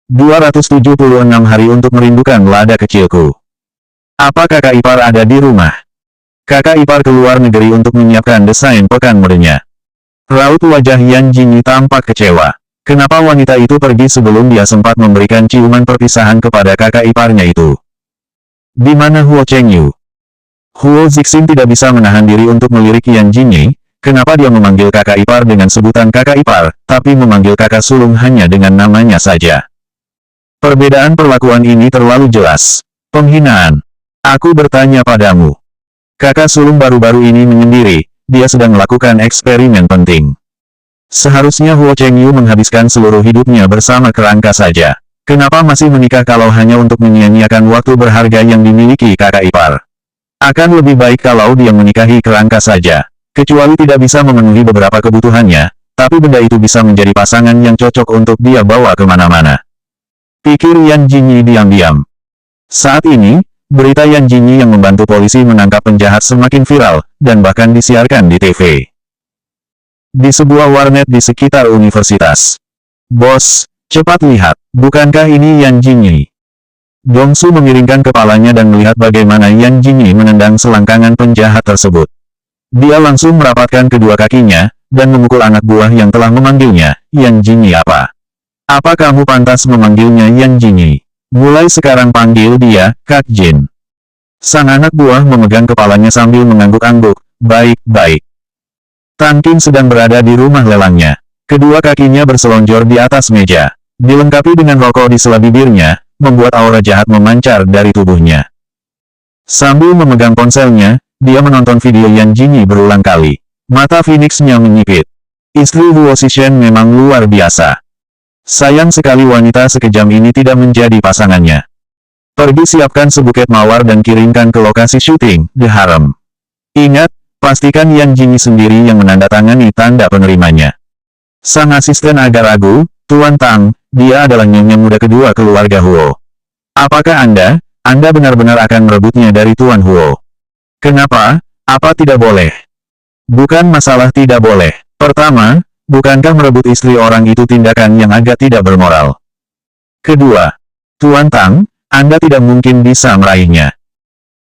276 hari untuk merindukan lada kecilku. Apa kakak ipar ada di rumah? Kakak ipar keluar negeri untuk menyiapkan desain pekan modenya. Raut wajah Yan Jingyi tampak kecewa. Kenapa wanita itu pergi sebelum dia sempat memberikan ciuman perpisahan kepada kakak iparnya itu? Di mana Huo Chengyu? Huo Zixin tidak bisa menahan diri untuk melirik Yan Jingyi. Kenapa dia memanggil kakak ipar dengan sebutan kakak ipar, tapi memanggil kakak sulung hanya dengan namanya saja? Perbedaan perlakuan ini terlalu jelas. Penghinaan. Aku bertanya padamu. Kakak sulung baru-baru ini menyendiri, dia sedang melakukan eksperimen penting. Seharusnya Huo Chengyu menghabiskan seluruh hidupnya bersama kerangka saja. Kenapa masih menikah kalau hanya untuk menyia-nyiakan waktu berharga yang dimiliki kakak ipar? Akan lebih baik kalau dia menikahi kerangka saja. Kecuali tidak bisa memenuhi beberapa kebutuhannya, tapi benda itu bisa menjadi pasangan yang cocok untuk dia bawa kemana-mana. Pikir Yan Jingyi diam-diam. Saat ini, berita Yan Jingyi yang membantu polisi menangkap penjahat semakin viral, dan bahkan disiarkan di TV. Di sebuah warnet di sekitar universitas. Bos, cepat lihat, bukankah ini Yan Jingyi? Dongsu memiringkan kepalanya dan melihat bagaimana Yan Jingyi menendang selangkangan penjahat tersebut. Dia langsung merapatkan kedua kakinya, dan memukul anak buah yang telah memanggilnya. Yan Jingyi apa? Apa kamu pantas memanggilnya Yan Jingyi? Mulai sekarang panggil dia, Kak Jin. Sang anak buah memegang kepalanya sambil mengangguk-angguk. Baik, baik. Tan Qing sedang berada di rumah lelangnya. Kedua kakinya berselonjor di atas meja. Dilengkapi dengan rokok di sela bibirnya, membuat aura jahat memancar dari tubuhnya. Sambil memegang ponselnya, dia menonton video Yan Jingyi berulang kali. Mata Phoenix-nya menyipit. Istri Huo Zixin memang luar biasa. Sayang sekali wanita sekejam ini tidak menjadi pasangannya. Pergi siapkan sebuket mawar dan kirimkan ke lokasi syuting, The Harem. Ingat, pastikan Yan Jingyi sendiri yang menandatangani tanda penerimanya. Sang asisten agak ragu, Tuan Tang, dia adalah nyonya muda kedua keluarga Huo. Apakah Anda benar-benar akan merebutnya dari Tuan Huo? Kenapa? Apa tidak boleh? Bukan masalah tidak boleh. Pertama, bukankah merebut istri orang itu tindakan yang agak tidak bermoral? Kedua, Tuan Tang, Anda tidak mungkin bisa meraihnya.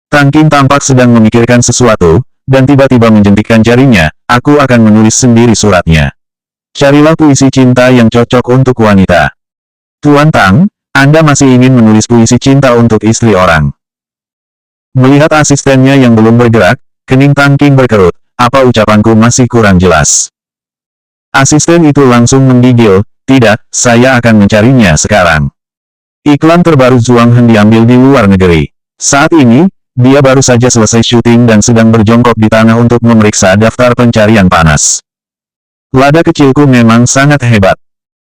Tan Qing tampak sedang memikirkan sesuatu, dan tiba-tiba menjentikkan jarinya, aku akan menulis sendiri suratnya. Carilah puisi cinta yang cocok untuk wanita. Tuan Tang, Anda masih ingin menulis puisi cinta untuk istri orang? Melihat asistennya yang belum bergerak, kening Tan Qing berkerut, apa ucapanku masih kurang jelas? Asisten itu langsung menggigil, tidak, saya akan mencarinya sekarang. Iklan terbaru Zhuang Hen diambil di luar negeri. Saat ini, dia baru saja selesai syuting dan sedang berjongkok di tanah untuk memeriksa daftar pencarian panas. Lada kecilku memang sangat hebat.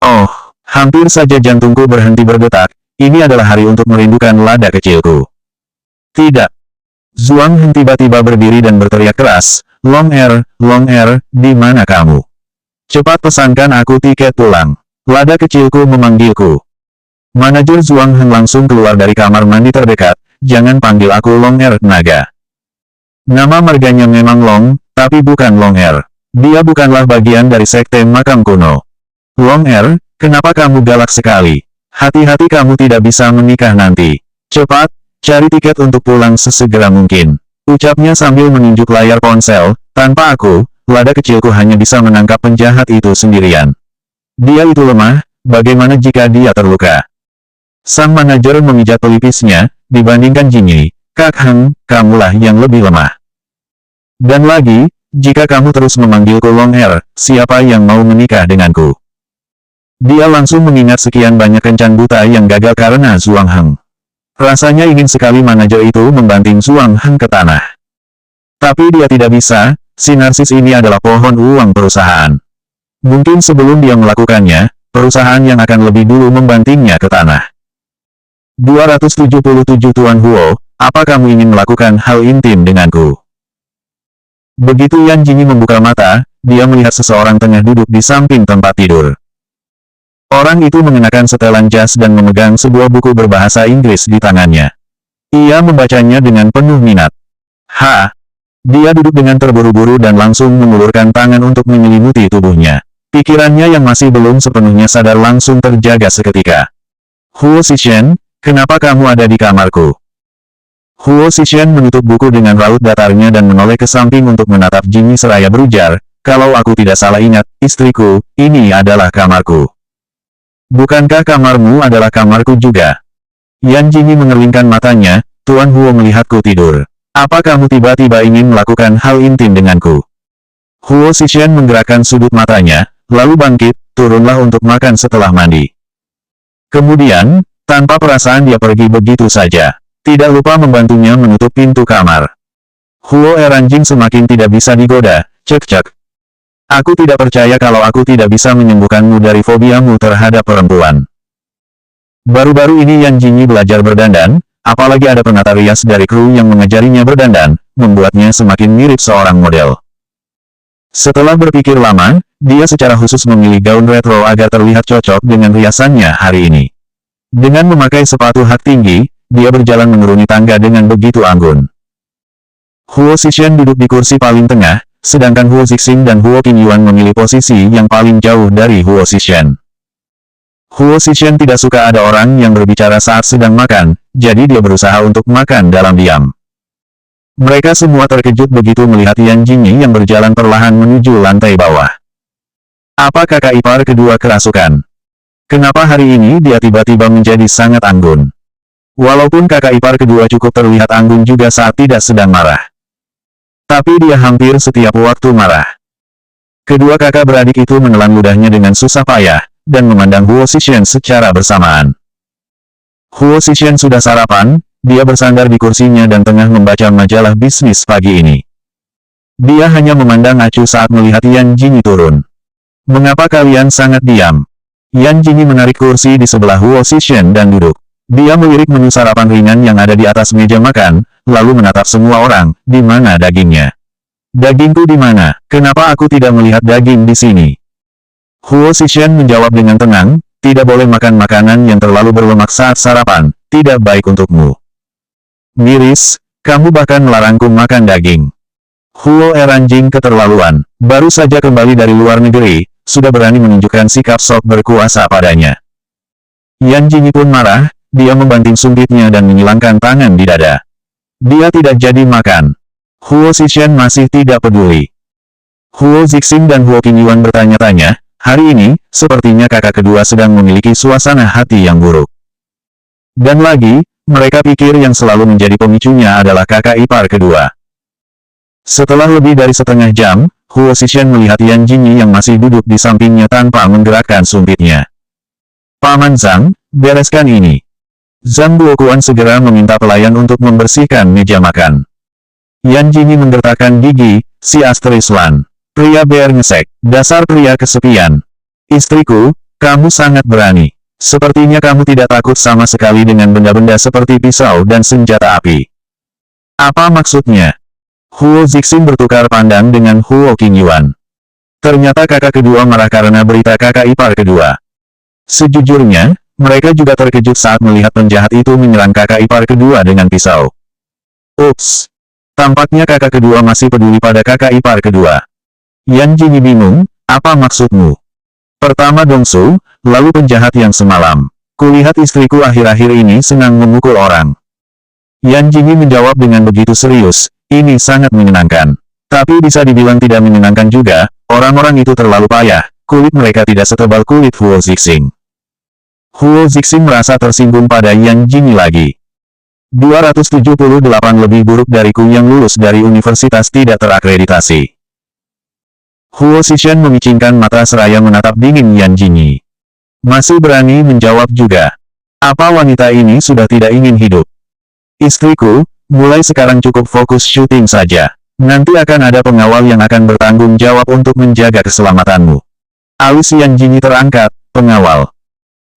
Oh, hampir saja jantungku berhenti berdetak, ini adalah hari untuk merindukan lada kecilku. Tidak. Zhuang Hen tiba-tiba berdiri dan berteriak keras, Long Air, di mana kamu? Cepat pesankan aku tiket pulang. Lada kecilku memanggilku. Manajer Zhuang Hen langsung keluar dari kamar mandi terdekat, jangan panggil aku Long Air, naga. Nama marganya memang Long, tapi bukan Long Air. Dia bukanlah bagian dari sekte makam kuno. Long Air, kenapa kamu galak sekali? Hati-hati kamu tidak bisa menikah nanti. Cepat, cari tiket untuk pulang sesegera mungkin. Ucapnya sambil menunjuk layar ponsel, tanpa aku, lada kecilku hanya bisa menangkap penjahat itu sendirian. Dia itu lemah, bagaimana jika dia terluka? Sang manajer memijat pelipisnya, dibandingkan Jingyi, Kak Heng, kamulah yang lebih lemah. Dan lagi, jika kamu terus memanggilku Long Air, siapa yang mau menikah denganku? Dia langsung mengingat sekian banyak kencan buta yang gagal karena Zhuang Heng. Rasanya ingin sekali manajer itu membanting Zhuang Heng ke tanah. Tapi dia tidak bisa, si narsis ini adalah pohon uang perusahaan. Mungkin sebelum dia melakukannya, perusahaan yang akan lebih dulu membantingnya ke tanah. 277 Tuan Huo, apa kamu ingin melakukan hal intim denganku? Begitu Yan Jingyi membuka mata, dia melihat seseorang tengah duduk di samping tempat tidur. Orang itu mengenakan setelan jas dan memegang sebuah buku berbahasa Inggris di tangannya. Ia membacanya dengan penuh minat. Dia duduk dengan terburu-buru dan langsung mengulurkan tangan untuk menyelimuti tubuhnya. Pikirannya yang masih belum sepenuhnya sadar langsung terjaga seketika. Huo Zixuan, kenapa kamu ada di kamarku? Huo Zixuan menutup buku dengan raut datarnya dan menoleh ke samping untuk menatap Jinyi seraya berujar, kalau aku tidak salah ingat, istriku, ini adalah kamarku. Bukankah kamarmu adalah kamarku juga? Yan Jinyi mengerlingkan matanya, Tuan Huo melihatku tidur. Apa kamu tiba-tiba ingin melakukan hal intim denganku? Huo Zixuan menggerakkan sudut matanya, lalu bangkit, turunlah untuk makan setelah mandi. Kemudian, tanpa perasaan dia pergi begitu saja. Tidak lupa membantunya menutup pintu kamar. Huo Eranjing semakin tidak bisa digoda, cek-cek. Aku tidak percaya kalau aku tidak bisa menyembuhkanmu dari fobiamu terhadap perempuan. Baru-baru ini Yan Jinyi belajar berdandan, apalagi ada penata rias dari kru yang mengajarinya berdandan, membuatnya semakin mirip seorang model. Setelah berpikir lama, dia secara khusus memilih gaun retro agar terlihat cocok dengan riasannya hari ini. Dengan memakai sepatu hak tinggi, dia berjalan menuruni tangga dengan begitu anggun. Huo Zixuan duduk di kursi paling tengah, sedangkan Huo Zixing dan Huo Qingyuan memilih posisi yang paling jauh dari Huo Zixuan. Huo Zixuan tidak suka ada orang yang berbicara saat sedang makan, jadi dia berusaha untuk makan dalam diam. Mereka semua terkejut begitu melihat Yan Jinyi yang berjalan perlahan menuju lantai bawah. Apa kakak ipar kedua kerasukan? Kenapa hari ini dia tiba-tiba menjadi sangat anggun? Walaupun kakak ipar kedua cukup terlihat anggun juga saat tidak sedang marah. Tapi dia hampir setiap waktu marah. Kedua kakak beradik itu menelan ludahnya dengan susah payah, dan memandang Huo Zixuan secara bersamaan. Huo Zixuan sudah sarapan, dia bersandar di kursinya dan tengah membaca majalah bisnis pagi ini. Dia hanya memandang acuh saat melihat Yan Jinyi turun. Mengapa kalian sangat diam? Yan Jinyi menarik kursi di sebelah Huo Zixuan dan duduk. Dia melirik menu sarapan ringan yang ada di atas meja makan, lalu menatap semua orang, di mana dagingnya? Dagingku di mana? Kenapa aku tidak melihat daging di sini? Huo Zixuan menjawab dengan tenang, tidak boleh makan makanan yang terlalu berlemak saat sarapan, tidak baik untukmu. Miris, kamu bahkan melarangku makan daging. Huo Eranjing keterlaluan, baru saja kembali dari luar negeri, sudah berani menunjukkan sikap sok berkuasa padanya. Yan Jinyi pun marah. Dia membanting sumpitnya dan menyilangkan tangan di dada. Dia tidak jadi makan. Huo Zixuan masih tidak peduli. Huo Zixing dan Huo Qingyuan bertanya-tanya, hari ini, sepertinya kakak kedua sedang memiliki suasana hati yang buruk. Dan lagi, mereka pikir yang selalu menjadi pemicunya adalah kakak ipar kedua. Setelah lebih dari setengah jam, Huo Zixuan melihat Yan Jinyi yang masih duduk di sampingnya tanpa menggerakkan sumpitnya. Paman Zhang, bereskan ini. Zhang Duokuan segera meminta pelayan untuk membersihkan meja makan. Yan Jinyi menggertakkan gigi, si Astris Lan. Pria bear ngesek, dasar pria kesepian. Istriku, kamu sangat berani. Sepertinya kamu tidak takut sama sekali dengan benda-benda seperti pisau dan senjata api. Apa maksudnya? Huo Zixing bertukar pandang dengan Huo Qingyuan. Ternyata kakak kedua marah karena berita kakak ipar kedua. Sejujurnya, mereka juga terkejut saat melihat penjahat itu menyerang kakak ipar kedua dengan pisau. Ups! Tampaknya kakak kedua masih peduli pada kakak ipar kedua. Yan Jinyi bingung, apa maksudmu? Pertama Dongsu, lalu penjahat yang semalam. Kulihat istriku akhir-akhir ini senang memukul orang. Yan Jinyi menjawab dengan begitu serius, ini sangat menyenangkan. Tapi bisa dibilang tidak menyenangkan juga, orang-orang itu terlalu payah, kulit mereka tidak setebal kulit Huo Zixing. Huo Zixing merasa tersinggung pada Yan Jinyi lagi. 278 lebih buruk dariku yang lulus dari universitas tidak terakreditasi. Huo Zixuan memicingkan mata seraya menatap dingin Yan Jinyi. Masih berani menjawab juga. Apa wanita ini sudah tidak ingin hidup? Istriku, mulai sekarang cukup fokus syuting saja. Nanti akan ada pengawal yang akan bertanggung jawab untuk menjaga keselamatanmu. Alis Yan Jinyi terangkat, pengawal.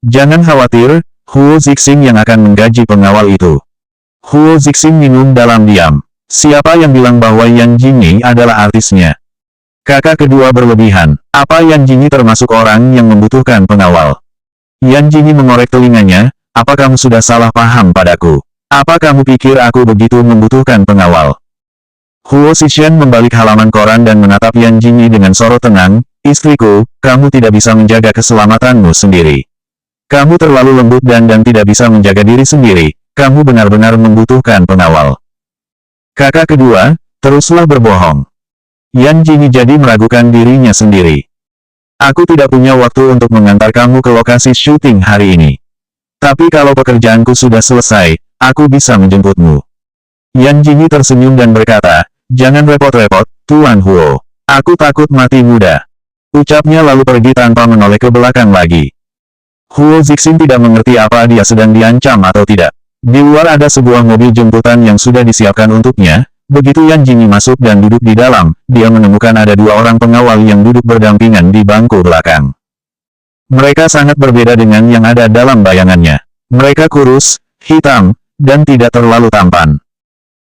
Jangan khawatir, Huo Zixing yang akan menggaji pengawal itu. Huo Zixing minum dalam diam. Siapa yang bilang bahwa Yan Jinyi adalah artisnya? Kakak kedua berlebihan. Apa Yan Jinyi termasuk orang yang membutuhkan pengawal? Yan Jinyi mengorek telinganya, apa kamu sudah salah paham padaku? Apa kamu pikir aku begitu membutuhkan pengawal? Huo Zixuan membalik halaman koran dan menatap Yan Jinyi dengan sorot tenang, istriku, kamu tidak bisa menjaga keselamatanmu sendiri. Kamu terlalu lembut dan tidak bisa menjaga diri sendiri. Kamu benar-benar membutuhkan pengawal. Kakak kedua, teruslah berbohong. Yan Jingyi jadi meragukan dirinya sendiri. Aku tidak punya waktu untuk mengantar kamu ke lokasi syuting hari ini. Tapi kalau pekerjaanku sudah selesai, aku bisa menjemputmu. Yan Jingyi tersenyum dan berkata, jangan repot-repot, Tuan Huo. Aku takut mati muda. Ucapnya lalu pergi tanpa menoleh ke belakang lagi. Huo Zixin tidak mengerti apa dia sedang diancam atau tidak. Di luar ada sebuah mobil jemputan yang sudah disiapkan untuknya. Begitu Yan Jingyi masuk dan duduk di dalam, dia menemukan ada dua orang pengawal yang duduk berdampingan di bangku belakang. Mereka sangat berbeda dengan yang ada dalam bayangannya. Mereka kurus, hitam, dan tidak terlalu tampan.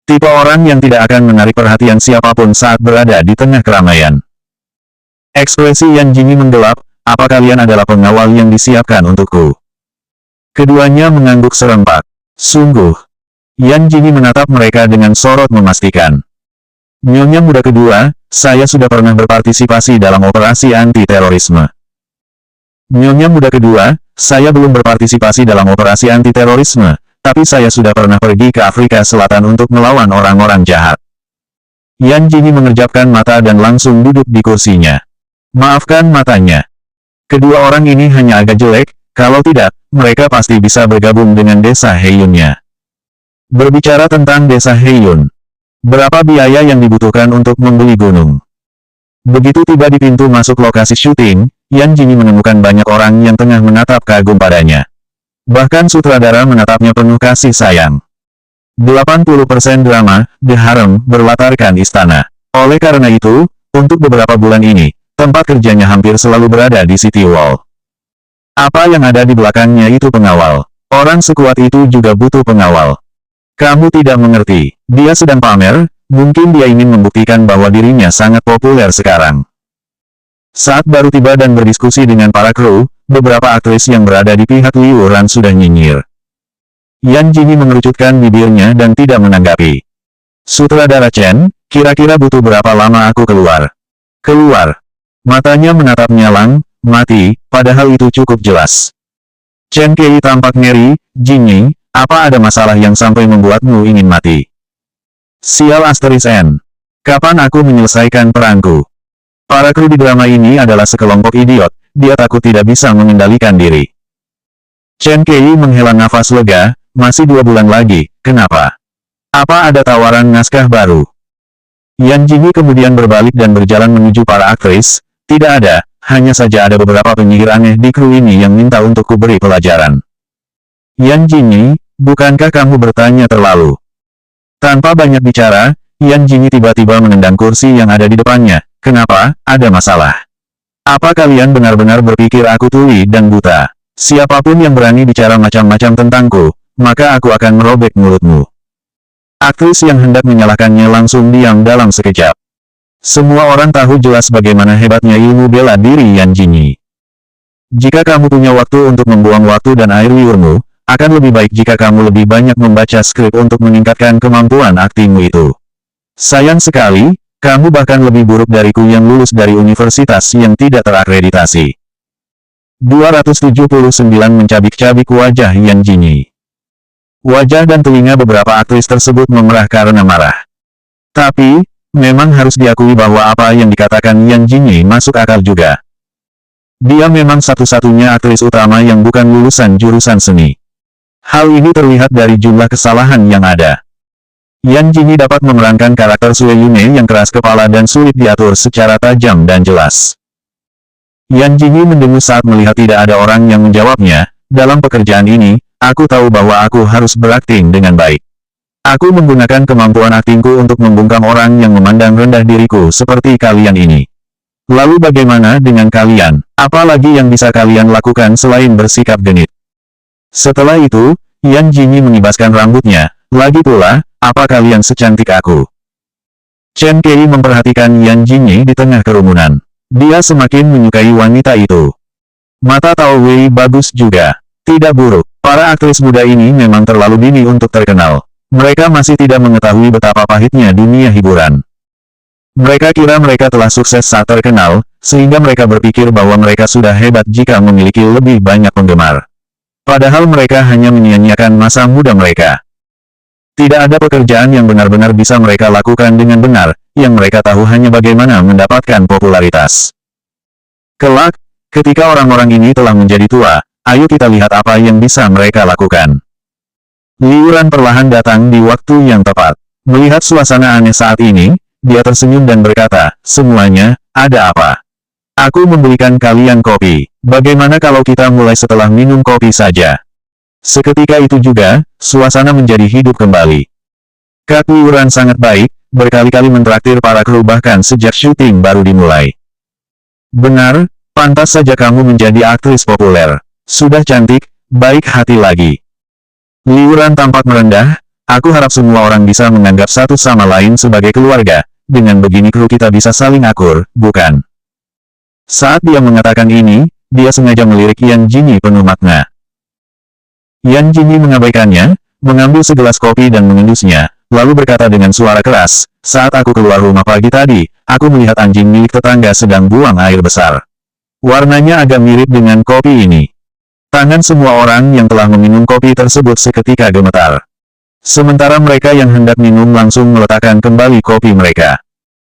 Tipe orang yang tidak akan menarik perhatian siapapun saat berada di tengah keramaian. Ekspresi Yan Jingyi menggelap, apa kalian adalah pengawal yang disiapkan untukku? Keduanya mengangguk serempak. Sungguh. Yan Jingyi menatap mereka dengan sorot memastikan. Nyonya muda kedua, saya sudah pernah berpartisipasi dalam operasi anti-terorisme. Nyonya muda kedua, saya belum berpartisipasi dalam operasi anti-terorisme, tapi saya sudah pernah pergi ke Afrika Selatan untuk melawan orang-orang jahat. Yan Jingyi mengerjapkan mata dan langsung duduk di kursinya. Maafkan matanya. Kedua orang ini hanya agak jelek, kalau tidak, mereka pasti bisa bergabung dengan desa Heiyunnya. Berbicara tentang desa Heiyun. Berapa biaya yang dibutuhkan untuk membeli gunung? Begitu tiba di pintu masuk lokasi syuting, Yan Jingyi menemukan banyak orang yang tengah menatap kagum padanya. Bahkan sutradara menatapnya penuh kasih sayang. 80% drama, The Harem, berlatarkan istana. Oleh karena itu, untuk beberapa bulan ini, tempat kerjanya hampir selalu berada di City Wall. Apa yang ada di belakangnya itu pengawal. Orang sekuat itu juga butuh pengawal. Kamu tidak mengerti. Dia sedang pamer, mungkin dia ingin membuktikan bahwa dirinya sangat populer sekarang. Saat baru tiba dan berdiskusi dengan para kru, beberapa aktris yang berada di pihak Liu Ran sudah nyinyir. Yan Jingyi mengerucutkan bibirnya dan tidak menanggapi. Sutradara Chen, kira-kira butuh berapa lama aku keluar? Keluar. Matanya menatap nyalang, mati, padahal itu cukup jelas. Chen Kei tampak ngeri, Jingyi. Apa ada masalah yang sampai membuatmu ingin mati? Sial Asteris N. Kapan aku menyelesaikan perangku? Para kru di drama ini adalah sekelompok idiot, dia takut tidak bisa mengendalikan diri. Chen Kei menghela nafas lega, masih 2 bulan lagi, kenapa? Apa ada tawaran naskah baru? Yan Jingyi kemudian berbalik dan berjalan menuju para aktris, tidak ada, hanya saja ada beberapa penyihir aneh di kru ini yang minta untuk kuberi pelajaran. Yan Jingyi, bukankah kamu bertanya terlalu? Tanpa banyak bicara, Yan Jingyi tiba-tiba menendang kursi yang ada di depannya. Kenapa? Ada masalah? Apa kalian benar-benar berpikir aku tuli dan buta? Siapapun yang berani bicara macam-macam tentangku, maka aku akan merobek mulutmu. Aktris yang hendak menyalahkannya langsung diam dalam sekejap. Semua orang tahu jelas bagaimana hebatnya ilmu bela diri Yan Jingyi. Jika kamu punya waktu untuk membuang waktu dan air liurmu, akan lebih baik jika kamu lebih banyak membaca skrip untuk meningkatkan kemampuan aktingmu itu. Sayang sekali, kamu bahkan lebih buruk dariku yang lulus dari universitas yang tidak terakreditasi. 279 mencabik-cabik wajah Yan Jingyi. Wajah dan telinga beberapa aktris tersebut memerah karena marah. Tapi, memang harus diakui bahwa apa yang dikatakan Yan Jingyi masuk akal juga. Dia memang satu-satunya aktris utama yang bukan lulusan jurusan seni. Hal ini terlihat dari jumlah kesalahan yang ada. Yan Jingyi dapat memerankan karakter Sue Yune yang keras kepala dan sulit diatur secara tajam dan jelas. Yan Jingyi mendengus saat melihat tidak ada orang yang menjawabnya. Dalam pekerjaan ini, aku tahu bahwa aku harus berakting dengan baik. Aku menggunakan kemampuan aktingku untuk membungkam orang yang memandang rendah diriku seperti kalian ini. Lalu bagaimana dengan kalian? Apalagi yang bisa kalian lakukan selain bersikap genit? Setelah itu, Yan Jingyi mengibaskan rambutnya. Lagi pula, apa kalian secantik aku? Chen Kei memperhatikan Yan Jingyi di tengah kerumunan. Dia semakin menyukai wanita itu. Mata Tao Wei bagus juga. Tidak buruk. Para aktris muda ini memang terlalu dini untuk terkenal. Mereka masih tidak mengetahui betapa pahitnya dunia hiburan. Mereka kira mereka telah sukses saat terkenal, sehingga mereka berpikir bahwa mereka sudah hebat jika memiliki lebih banyak penggemar. Padahal mereka hanya menyia-nyiakan masa muda mereka. Tidak ada pekerjaan yang benar-benar bisa mereka lakukan dengan benar, yang mereka tahu hanya bagaimana mendapatkan popularitas. Kelak, ketika orang-orang ini telah menjadi tua, ayo kita lihat apa yang bisa mereka lakukan. Liuran perlahan datang di waktu yang tepat. Melihat suasana aneh saat ini, dia tersenyum dan berkata, "Semuanya, ada apa? Aku membelikan kalian kopi. Bagaimana kalau kita mulai setelah minum kopi saja?" Seketika itu juga, suasana menjadi hidup kembali. Kak Liuran sangat baik, berkali-kali mentraktir para kru bahkan sejak syuting baru dimulai. Benar, pantas saja kamu menjadi aktris populer. Sudah cantik, baik hati lagi. Liuran tampak merendah, aku harap semua orang bisa menganggap satu sama lain sebagai keluarga, dengan begini kru kita bisa saling akur, bukan? Saat dia mengatakan ini, dia sengaja melirik Yan Jingyi penuh makna. Yan Jingyi mengabaikannya, mengambil segelas kopi dan mengendusnya, lalu berkata dengan suara keras, "Saat aku keluar rumah pagi tadi, aku melihat anjing milik tetangga sedang buang air besar. Warnanya agak mirip dengan kopi ini." Tangan semua orang yang telah meminum kopi tersebut seketika gemetar. Sementara mereka yang hendak minum langsung meletakkan kembali kopi mereka.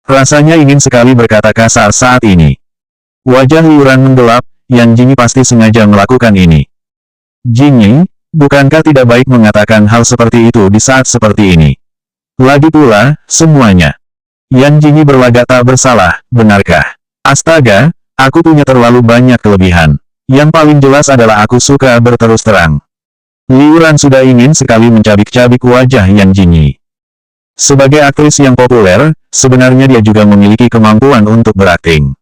Rasanya ingin sekali berkata kasar saat ini. Wajah Liuran menggelap, Yan Jingyi pasti sengaja melakukan ini. "Jingyi, bukankah tidak baik mengatakan hal seperti itu di saat seperti ini? Lagi pula, semuanya." Yan Jingyi berlagak tak bersalah, "Benarkah? Astaga, aku punya terlalu banyak kelebihan. Yang paling jelas adalah aku suka berterus terang." Liuran sudah ingin sekali mencabik-cabik wajah Yan Jingyi. Sebagai aktris yang populer, sebenarnya dia juga memiliki kemampuan untuk berakting.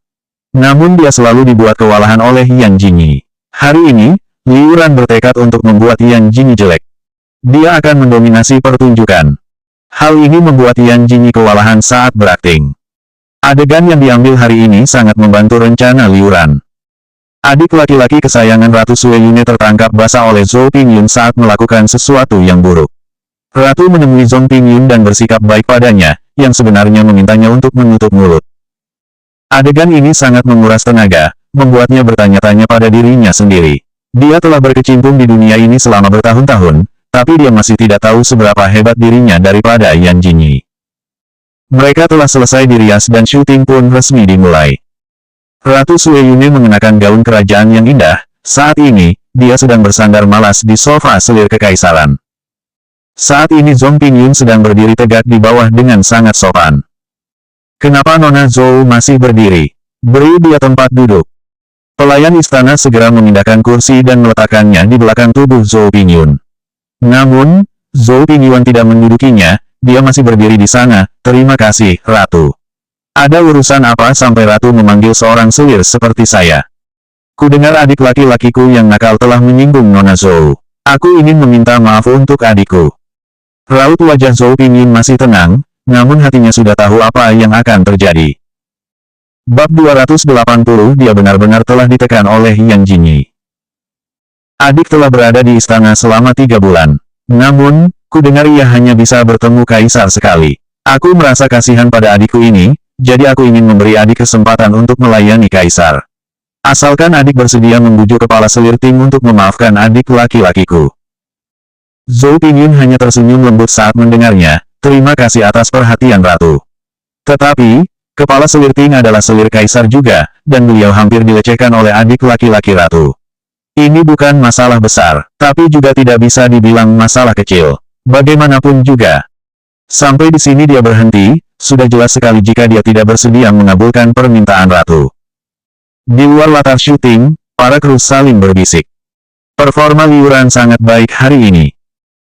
Namun dia selalu dibuat kewalahan oleh Yan Jingyi. Hari ini, Liuran bertekad untuk membuat Yan Jingyi jelek. Dia akan mendominasi pertunjukan. Hal ini membuat Yan Jingyi kewalahan saat berakting. Adegan yang diambil hari ini sangat membantu rencana Liuran. Adik laki-laki kesayangan Ratu Sue Yune tertangkap basah oleh Zhou Pingyun saat melakukan sesuatu yang buruk. Ratu menemui Zhou Pingyun dan bersikap baik padanya, yang sebenarnya memintanya untuk menutup mulut. Adegan ini sangat menguras tenaga, membuatnya bertanya-tanya pada dirinya sendiri. Dia telah berkecimpung di dunia ini selama bertahun-tahun, tapi dia masih tidak tahu seberapa hebat dirinya daripada Yan Jingyi. Mereka telah selesai dirias dan syuting pun resmi dimulai. Ratu Sue Yune mengenakan gaun kerajaan yang indah. Saat ini, dia sedang bersandar malas di sofa selir kekaisaran. Saat ini Zhou Pingyun sedang berdiri tegak di bawah dengan sangat sopan. "Kenapa Nona Zhou masih berdiri? Beri dia tempat duduk." Pelayan istana segera memindahkan kursi dan meletakkannya di belakang tubuh Zhou Pingyun. Namun, Zhou Pingyun tidak mendudukinya, dia masih berdiri di sana. "Terima kasih, Ratu. Ada urusan apa sampai Ratu memanggil seorang selir seperti saya? Kudengar adik laki-lakiku yang nakal telah menyinggung Nona Zhou. Aku ingin meminta maaf untuk adikku." Raut wajah Zhou Pingyun masih tenang, namun hatinya sudah tahu apa yang akan terjadi. Bab 280 dia benar-benar telah ditekan oleh Yan Jingyi. Adik telah berada di istana selama 3 bulan. Namun, kudengar ia hanya bisa bertemu kaisar sekali. Aku merasa kasihan pada adikku ini, jadi aku ingin memberi adik kesempatan untuk melayani kaisar. Asalkan adik bersedia membujuk kepala selir Ting untuk memaafkan adik laki-lakiku. Zhou Pingyun hanya tersenyum lembut saat mendengarnya. "Terima kasih atas perhatian Ratu. Tetapi, kepala selir Ting adalah selir kaisar juga, dan beliau hampir dilecehkan oleh adik laki-laki Ratu. Ini bukan masalah besar, tapi juga tidak bisa dibilang masalah kecil. Bagaimanapun juga." Sampai di sini dia berhenti, sudah jelas sekali jika dia tidak bersedia mengabulkan permintaan Ratu. Di luar latar syuting, para kru saling berbisik. Performa Liuran sangat baik hari ini.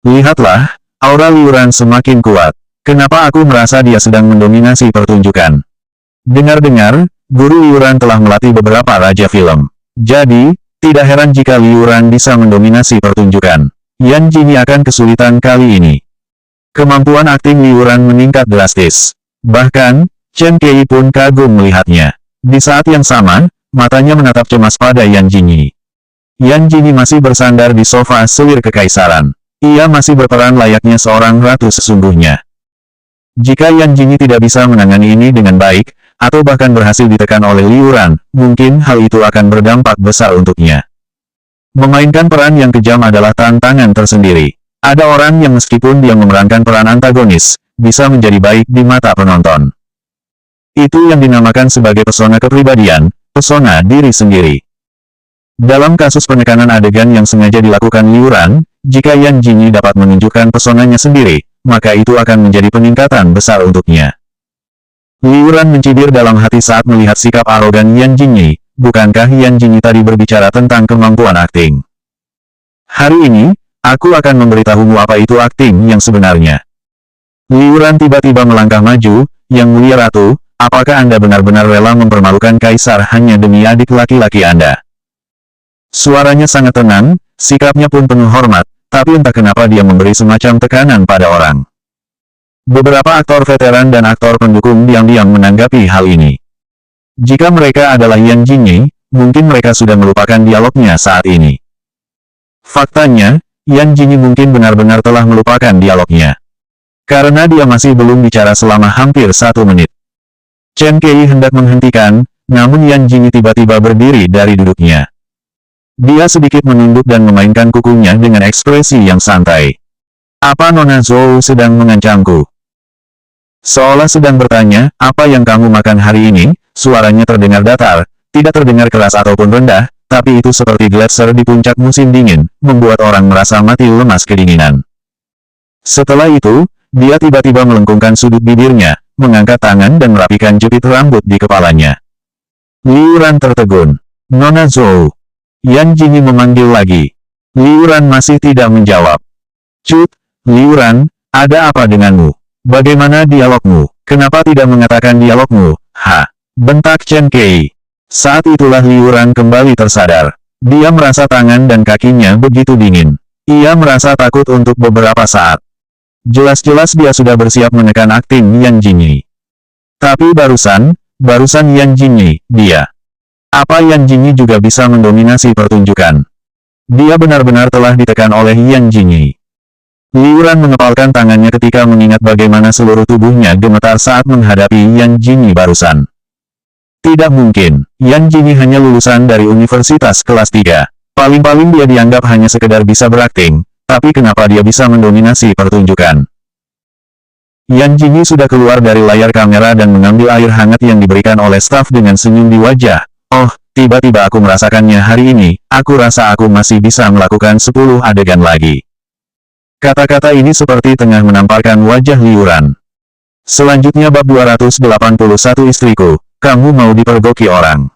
Lihatlah, aura Liuran semakin kuat. Kenapa aku merasa dia sedang mendominasi pertunjukan? Dengar-dengar, guru Liuran telah melatih beberapa raja film. Jadi, tidak heran jika Liuran bisa mendominasi pertunjukan. Yan Jingyi akan kesulitan kali ini. Kemampuan akting Liuran meningkat drastis. Bahkan, Chen Kei pun kagum melihatnya. Di saat yang sama, matanya menatap cemas pada Yan Jingyi. Yan Jingyi masih bersandar di sofa selir kekaisaran. Ia masih berperan layaknya seorang ratu sesungguhnya. Jika Yan Jingyi tidak bisa menangani ini dengan baik, atau bahkan berhasil ditekan oleh Liuran, mungkin hal itu akan berdampak besar untuknya. Memainkan peran yang kejam adalah tantangan tersendiri. Ada orang yang meskipun dia memerankan peran antagonis, bisa menjadi baik di mata penonton. Itu yang dinamakan sebagai pesona kepribadian, pesona diri sendiri. Dalam kasus penekanan adegan yang sengaja dilakukan Liu Ran, jika Yan Jingyi dapat menunjukkan pesonanya sendiri, maka itu akan menjadi peningkatan besar untuknya. Liu Ran mencibir dalam hati saat melihat sikap arogan Yan Jingyi. Bukankah Yan Jingyi tadi berbicara tentang kemampuan akting? Hari ini, aku akan memberitahumu apa itu akting yang sebenarnya. Liu Ran tiba-tiba melangkah maju. Yang mulia ratu, apakah Anda benar-benar rela mempermalukan kaisar hanya demi adik laki-laki Anda? Suaranya sangat tenang, sikapnya pun penuh hormat, tapi entah kenapa dia memberi semacam tekanan pada orang. Beberapa aktor veteran dan aktor pendukung diam-diam menanggapi hal ini. Jika mereka adalah Yan Jingyi, mungkin mereka sudah melupakan dialognya saat ini. Faktanya, Yan Jingyi mungkin benar-benar telah melupakan dialognya. Karena dia masih belum bicara selama hampir 1 menit. Chen Kei hendak menghentikan, namun Yan Jingyi tiba-tiba berdiri dari duduknya. Dia sedikit menunduk dan memainkan kukunya dengan ekspresi yang santai. Apa Nona Zhou sedang mengancamku? Seolah sedang bertanya, apa yang kamu makan hari ini? Suaranya terdengar datar, tidak terdengar keras ataupun rendah, tapi itu seperti gletser di puncak musim dingin, membuat orang merasa mati lemas kedinginan. Setelah itu, dia tiba-tiba melengkungkan sudut bibirnya, mengangkat tangan dan merapikan jepit rambut di kepalanya. Liu Ran tertegun. Nona Zhou. Yan Jingyi memanggil lagi. Liu Ran masih tidak menjawab. Cut, Liu Ran, ada apa denganmu? Bagaimana dialogmu? Kenapa tidak mengatakan dialogmu? Bentak Chen Kei. Saat itulah Liu Ran kembali tersadar. Dia merasa tangan dan kakinya begitu dingin. Ia merasa takut untuk beberapa saat. Jelas-jelas dia sudah bersiap menekan akting Yan Jingyi. Tapi barusan Yan Jingyi, dia. Apa Yan Jingyi juga bisa mendominasi pertunjukan? Dia benar-benar telah ditekan oleh Yan Jingyi. Liu Ran mengepalkan tangannya ketika mengingat bagaimana seluruh tubuhnya gemetar saat menghadapi Yan Jingyi barusan. Tidak mungkin, Yan Jingyi hanya lulusan dari universitas kelas 3. Paling-paling dia dianggap hanya sekedar bisa berakting, tapi kenapa dia bisa mendominasi pertunjukan? Yan Jingyi sudah keluar dari layar kamera dan mengambil air hangat yang diberikan oleh staf dengan senyum di wajah. Oh, tiba-tiba aku merasakannya hari ini, aku rasa aku masih bisa melakukan 10 adegan lagi. Kata-kata ini seperti tengah menamparkan wajah Liu Ran. Selanjutnya bab 281 istriku, kamu mau dipergoki orang.